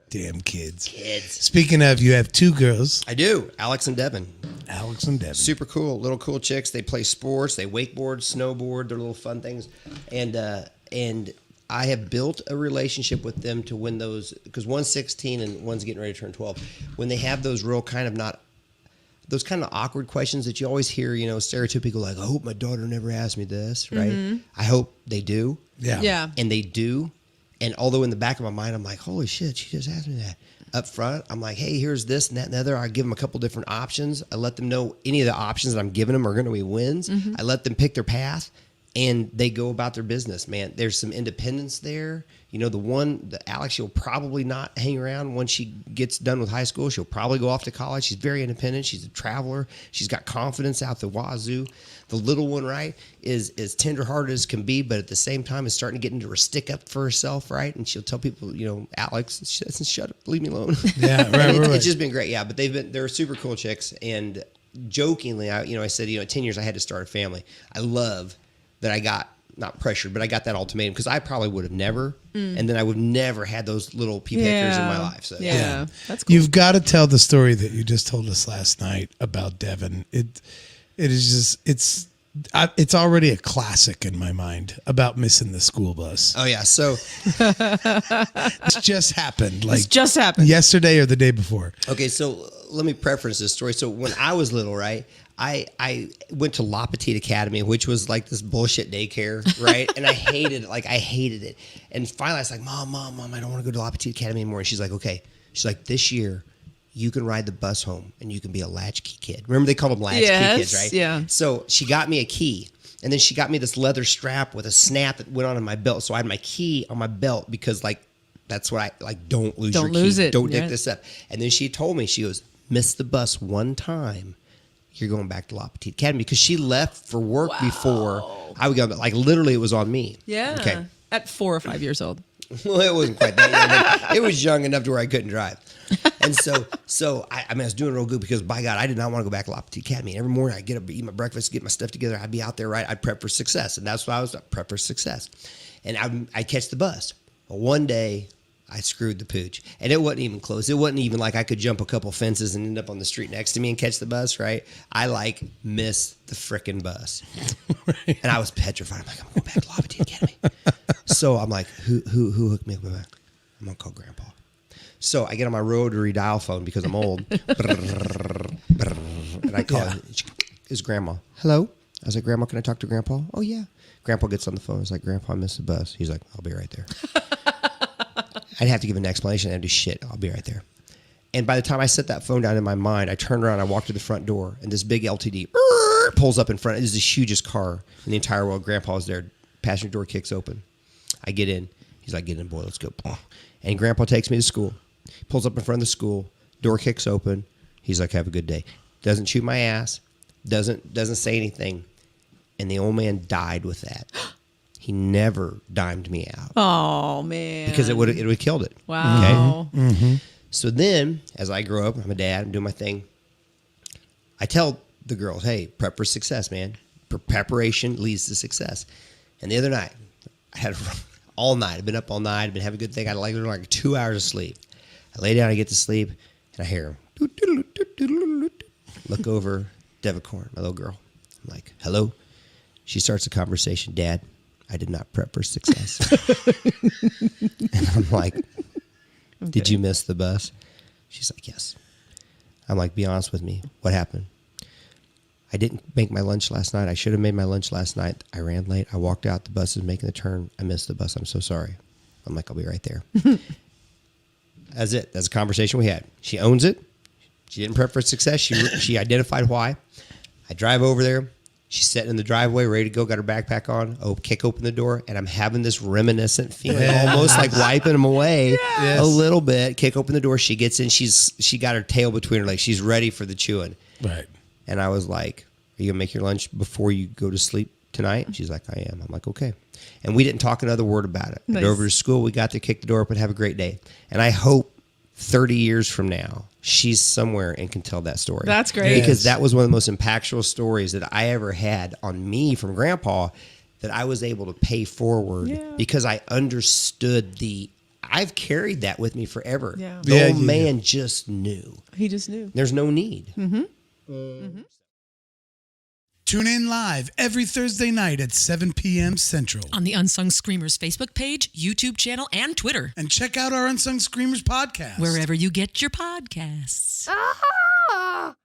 Damn kids. Kids. Speaking of, you have 2 girls. I do. Alex and Devin. Super cool. Little cool chicks. They play sports. They wakeboard, snowboard. They're little fun things. And I have built a relationship with them to when those, because one's 16 and one's getting ready to turn 12. When they have those real kind of not, those kind of awkward questions that you always hear, you know, stereotypical, like, I hope my daughter never asked me this, right? Mm-hmm. I hope they do. Yeah. And they do. And although in the back of my mind, I'm like, holy shit, she just asked me that. Up front, I'm like, hey, here's this and that and the other. I give them a couple different options. I let them know any of the options that I'm giving them are going to be wins. Mm-hmm. I let them pick their path, and they go about their business, man. There's some independence there. You know, the Alex, she'll probably not hang around when she gets done with high school. She'll probably go off to college. She's very independent. She's a traveler. She's got confidence out the wazoo. The little one, right, is as tenderhearted as can be, but at the same time is starting to get into her stick up for herself, right? And she'll tell people, you know, Alex, she doesn't shut up, leave me alone. Yeah, right. It's just been great, yeah. But they're super cool chicks, and jokingly, I said, at 10 years I had to start a family. I love that I got not pressured, but I got that ultimatum because I probably would have never, and then I would have never had those little pea pickers in my life. So yeah, that's cool. You've got to tell the story that you just told us last night about Devin. It is just it's already a classic in my mind about missing the school bus. Oh yeah, so It's just happened. Like It's just happened yesterday or the day before. Okay, so let me preference this story. So when I was little, right, I went to La Petite Academy, which was like this bullshit daycare, right? And I hated it. Like, I hated it. And finally, I was like, Mom, I don't want to go to La Petite Academy anymore. And she's like, okay. She's like, this year, you can ride the bus home, and you can be a latchkey kid. Remember they called them latchkey kids, right? Yeah. So she got me a key. And then she got me this leather strap with a snap that went on in my belt. So I had my key on my belt because, like, that's what I, like, don't lose your key. It. Don't dick this up. And then she told me, she goes, miss the bus one time, you're going back to La Petite Academy, because she left for work before I would go. Like, literally, it was on me. Yeah. Okay. At 4 or 5 years old. Well, it wasn't quite that young, but it was young enough to where I couldn't drive. And so I was doing real good because, by God, I did not want to go back to La Petite Academy. Every morning I'd get up, eat my breakfast, get my stuff together. I'd be out there, right? I'd prep for success. And that's why I was prep for success. And I'd catch the bus. But one day, I screwed the pooch. And it wasn't even close. It wasn't even like I could jump a couple fences and end up on the street next to me and catch the bus, right? I, missed the frickin' bus. Right. And I was petrified. I'm like, I'm going back to La Petite Academy. So I'm like, who hooked me up with that? I'm going to call Grandpa. So I get on my rotary dial phone because I'm old. And I call it. It's Grandma. Hello? I was like, Grandma, can I talk to Grandpa? Oh, yeah. Grandpa gets on the phone. He's like, Grandpa, I missed the bus. He's like, I'll be right there. I didn't have to give an explanation. I didn't do shit. I'll be right there. And by the time I set that phone down in my mind, I turned around, I walked to the front door, and this big LTD pulls up in front. It is the hugest car in the entire world. Grandpa was there. Passenger door kicks open. I get in. He's like, get in, boy, let's go. And Grandpa takes me to school. Pulls up in front of the school. Door kicks open. He's like, have a good day. Doesn't shoot my ass. Doesn't say anything. And the old man died with that. He never dimed me out. Oh, man. Because it would have killed it. Wow. Okay? Mm-hmm. So then, as I grow up, I'm a dad, I'm doing my thing. I tell the girls, hey, prep for success, man. Preparation leads to success. And the other night, I had all night. I've been up all night. I've been having a good thing. I had like 2 hours of sleep. I lay down, I get to sleep, and I hear him. Look over, Devicorn, my little girl. I'm like, hello? She starts a conversation. Dad, I did not prep for success. And I'm like, did you miss the bus? She's like, yes. I'm like, be honest with me. What happened? I didn't make my lunch last night. I should have made my lunch last night. I ran late. I walked out. The bus is making the turn. I missed the bus. I'm so sorry. I'm like, I'll be right there. That's it. That's a conversation we had. She owns it. She didn't prep for success. She identified why. I drive over there. She's sitting in the driveway, ready to go, got her backpack on. Kick open the door, and I'm having this reminiscent feeling, almost like wiping them away a little bit. Kick open the door. She gets in. She got her tail between her legs. She's ready for the chewing. Right. And I was like, are you going to make your lunch before you go to sleep tonight? And she's like, I am. I'm like, okay. And we didn't talk another word about it. Nice. Got over to school. We got to kick the door open, have a great day. And I hope 30 years from now, she's somewhere and can tell that story. That's great. Because that was one of the most impactful stories that I ever had on me from Grandpa that I was able to pay forward because I understood I've carried that with me forever. Yeah. The Yeah, old you man just knew. He just knew. There's no need. Tune in live every Thursday night at 7 p.m. Central. On the Unsung Screamers Facebook page, YouTube channel, and Twitter. And check out our Unsung Screamers podcast. Wherever you get your podcasts. Ah!